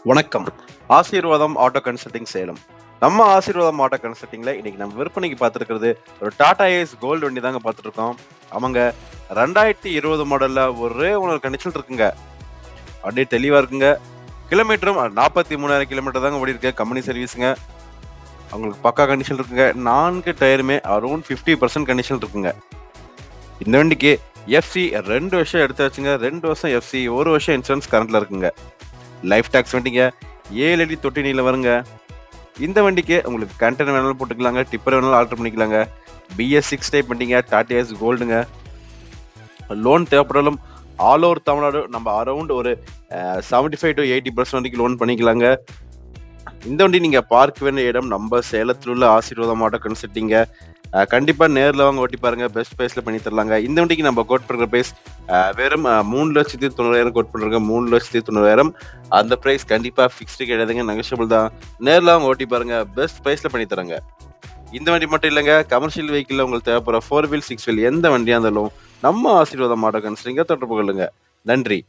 வணக்கம். ஆசீர்வாதம் auto consulting Salem. நம்ம ஆசீர்வாதம் ஆட்டோ கன்சல்டிங்ல இன்னைக்கு நம்ம விற்பனைக்கு பார்த்துருக்கிறது ஒரு டாடா ஏஸ் கோல்டு வண்டி தாங்க பார்த்துட்டு இருக்கோம். அவங்க 2020 மாடல்ல ஒரே ஒரு கண்டிஷன் இருக்குங்க. அப்படியே தெளிவா இருக்குங்க. கிலோமீட்டரும் 43,000 கிலோமீட்டர் தாங்க ஓடி இருக்கு. கம்பெனி சர்வீஸுங்க. அவங்களுக்கு பக்கா கண்டிஷன் இருக்குங்க. 4 டயருமே அரௌண்ட் 50% கண்டிஷன் இருக்குங்க. இந்த வண்டிக்கு எஃப்சி 2 வருஷம் எடுத்தாச்சுங்க. 2 வருஷம் எஃப்சி, 1 வருஷம் இன்சூரன்ஸ் கரண்ட்ல இருக்குங்க. லைஃப் டாக்ஸ் வண்டிங்க. 7 அடி தொட்டி நீளம் வருங்க. இந்த வண்டிக்கு உங்களுக்கு கண்டெய்னர் வேணாலும் போட்டுக்கலாங்க, டிப்பர் வேணாலும் ஆல்டர் பண்ணிக்கலாங்க. BS6 டைப் வண்டிங்க, டாடா ஏஸ் கோல்டுங்க. லோன் தேவைப்படாலும் ஆல் ஓவர் தமிழ்நாடு நம்ம அரௌண்ட் ஒரு 75 to 80% வரைக்கும் லோன் பண்ணிக்கலாங்க. இந்த வண்டி நீங்க பார்க்க வேண்டிய இடம் நம்ம சேலத்தில் உள்ள ஆசீர்வாதம் ஆட்டோ கன்சல்டிங்க. கண்டிப்பா நேர்ல வாங்க ஓட்டி பாருங்க, பெஸ்ட் பிரைஸ்ல பண்ணி தரலாங்க. இந்த வண்டிக்கு நம்ம கோட் பண்ற பிரைஸ் வெறும் 3,90,000 கோட் பண்றாங்க. 3,90,000. அந்த பிரைஸ் கண்டிப்பா ஃபிக்ஸ்டு கிடையாதுங்க, நெகோஷியபிள் தான். நேர்ல வாங்க ஓட்டி பாருங்க, பெஸ்ட் பிரைஸ்ல பண்ணி தராங்க. இந்த வண்டி மட்டும் இல்லைங்க, கமர்ஷியல் வெஹிக்கிள் உங்களுக்கு தேவைப்படுற 4 வீல் 6 வீல் எந்த வண்டியா இருந்தாலும் நம்ம ஆசீர்வாதம் ஆட்டோ கன்சல்டிங்க தொடர்பு கொள்ளுங்க. நன்றி.